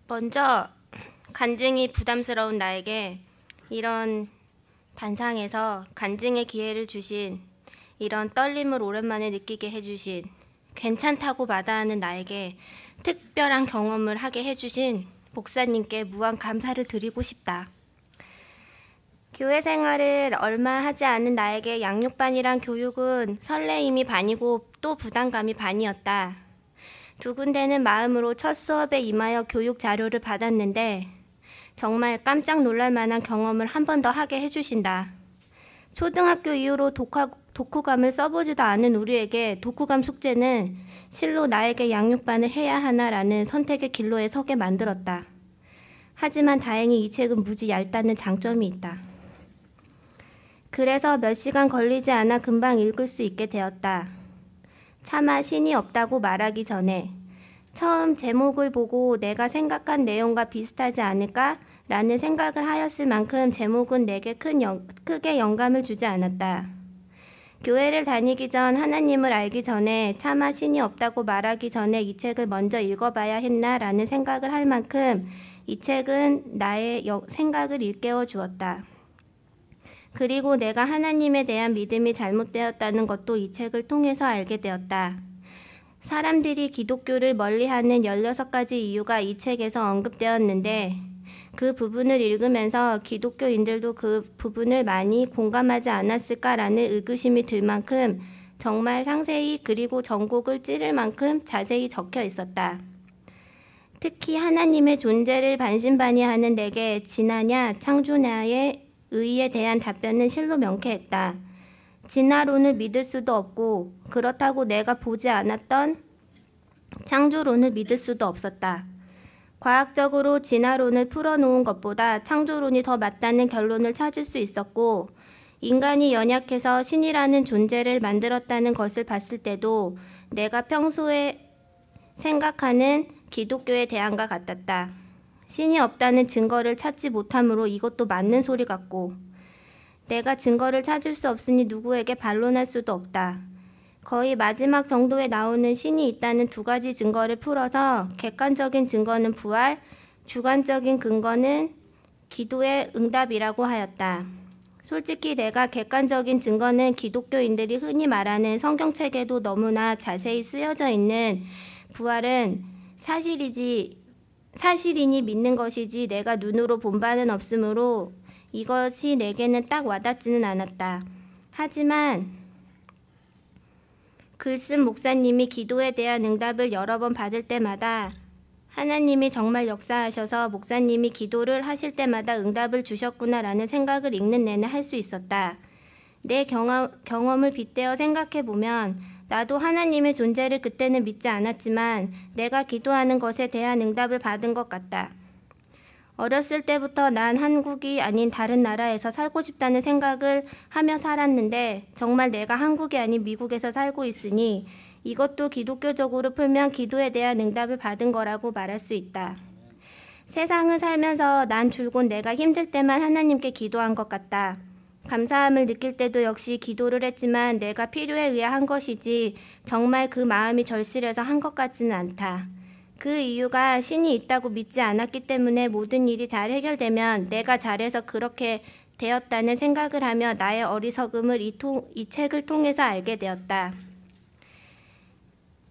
먼저 간증이 부담스러운 나에게 이런 단상에서 간증의 기회를 주신, 이런 떨림을 오랜만에 느끼게 해주신, 괜찮다고 마다하는 나에게 특별한 경험을 하게 해주신 목사님께 무한 감사를 드리고 싶다. 교회 생활을 얼마 하지 않은 나에게 양육반이란 교육은 설레임이 반이고 또 부담감이 반이었다. 두근대는 마음으로 첫 수업에 임하여 교육 자료를 받았는데 정말 깜짝 놀랄 만한 경험을 한 번 더 하게 해주신다. 초등학교 이후로 독후감을 써보지도 않은 우리에게 독후감 숙제는 실로 나에게 양육반을 해야 하나라는 선택의 길로에 서게 만들었다. 하지만 다행히 이 책은 무지 얇다는 장점이 있다. 그래서 몇 시간 걸리지 않아 금방 읽을 수 있게 되었다. 차마 신이 없다고 말하기 전에 처음 제목을 보고 내가 생각한 내용과 비슷하지 않을까? 라는 생각을 하였을 만큼 제목은 내게 크게 영감을 주지 않았다. 교회를 다니기 전, 하나님을 알기 전에 차마 신이 없다고 말하기 전에 이 책을 먼저 읽어봐야 했나? 라는 생각을 할 만큼 이 책은 나의 생각을 일깨워 주었다. 그리고 내가 하나님에 대한 믿음이 잘못되었다는 것도 이 책을 통해서 알게 되었다. 사람들이 기독교를 멀리하는 16가지 이유가 이 책에서 언급되었는데 그 부분을 읽으면서 기독교인들도 그 부분을 많이 공감하지 않았을까라는 의구심이 들 만큼 정말 상세히 그리고 전곡을 찌를 만큼 자세히 적혀 있었다. 특히 하나님의 존재를 반신반의하는 내게 진화냐 창조냐의 의의에 대한 답변은 실로 명쾌했다. 진화론을 믿을 수도 없고 그렇다고 내가 보지 않았던 창조론을 믿을 수도 없었다. 과학적으로 진화론을 풀어놓은 것보다 창조론이 더 맞다는 결론을 찾을 수 있었고 인간이 연약해서 신이라는 존재를 만들었다는 것을 봤을 때도 내가 평소에 생각하는 기독교에 대한과 같았다. 신이 없다는 증거를 찾지 못하므로 이것도 맞는 소리 같고 내가 증거를 찾을 수 없으니 누구에게 반론할 수도 없다. 거의 마지막 정도에 나오는 신이 있다는 2가지 증거를 풀어서 객관적인 증거는 부활, 주관적인 근거는 기도의 응답이라고 하였다. 솔직히 내가 객관적인 증거는 기독교인들이 흔히 말하는 성경책에도 너무나 자세히 쓰여져 있는 부활은 사실이니 믿는 것이지 내가 눈으로 본 바는 없으므로 이것이 내게는 딱 와닿지는 않았다. 하지만 글쓴 목사님이 기도에 대한 응답을 여러 번 받을 때마다 하나님이 정말 역사하셔서 목사님이 기도를 하실 때마다 응답을 주셨구나라는 생각을 읽는 내내 할 수 있었다. 내 경험을 빗대어 생각해보면 나도 하나님의 존재를 그때는 믿지 않았지만 내가 기도하는 것에 대한 응답을 받은 것 같다. 어렸을 때부터 난 한국이 아닌 다른 나라에서 살고 싶다는 생각을 하며 살았는데 정말 내가 한국이 아닌 미국에서 살고 있으니 이것도 기독교적으로 풀면 기도에 대한 응답을 받은 거라고 말할 수 있다. 세상을 살면서 난 줄곧 내가 힘들 때만 하나님께 기도한 것 같다. 감사함을 느낄 때도 역시 기도를 했지만 내가 필요에 의해 한 것이지 정말 그 마음이 절실해서 한 것 같지는 않다. 그 이유가 신이 있다고 믿지 않았기 때문에 모든 일이 잘 해결되면 내가 잘해서 그렇게 되었다는 생각을 하며 나의 어리석음을 이 책을 통해서 알게 되었다.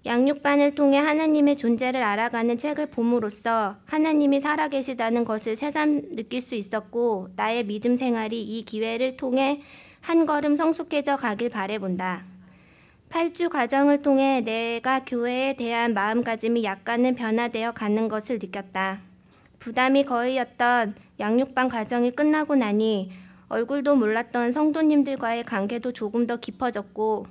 양육반을 통해 하나님의 존재를 알아가는 책을 봄으로써 하나님이 살아계시다는 것을 새삼 느낄 수 있었고 나의 믿음 생활이 이 기회를 통해 한 걸음 성숙해져 가길 바라본다. 8주 과정을 통해 내가 교회에 대한 마음가짐이 약간은 변화되어 가는 것을 느꼈다. 부담이 거의였던 양육반 과정이 끝나고 나니 얼굴도 몰랐던 성도님들과의 관계도 조금 더 깊어졌고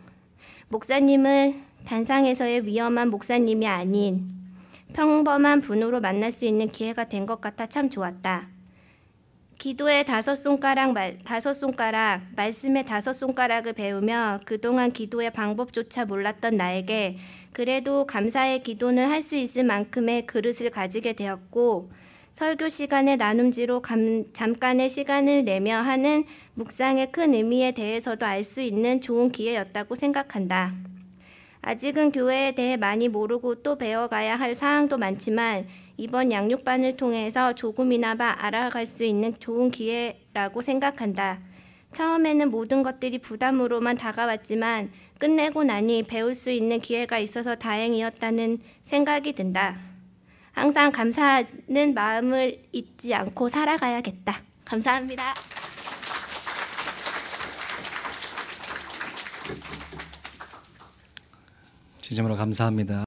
목사님을 단상에서의 위험한 목사님이 아닌 평범한 분으로 만날 수 있는 기회가 된 것 같아 참 좋았다. 기도의 5손가락, 말씀의 5손가락을 배우며 그동안 기도의 방법조차 몰랐던 나에게 그래도 감사의 기도는 할 수 있을 만큼의 그릇을 가지게 되었고 설교 시간의 나눔지로 잠깐의 시간을 내며 하는 묵상의 큰 의미에 대해서도 알 수 있는 좋은 기회였다고 생각한다. 아직은 교회에 대해 많이 모르고 또 배워가야 할 사항도 많지만 이번 양육반을 통해서 조금이나마 알아갈 수 있는 좋은 기회라고 생각한다. 처음에는 모든 것들이 부담으로만 다가왔지만 끝내고 나니 배울 수 있는 기회가 있어서 다행이었다는 생각이 든다. 항상 감사하는 마음을 잊지 않고 살아가야겠다. 감사합니다. 진심으로 감사합니다.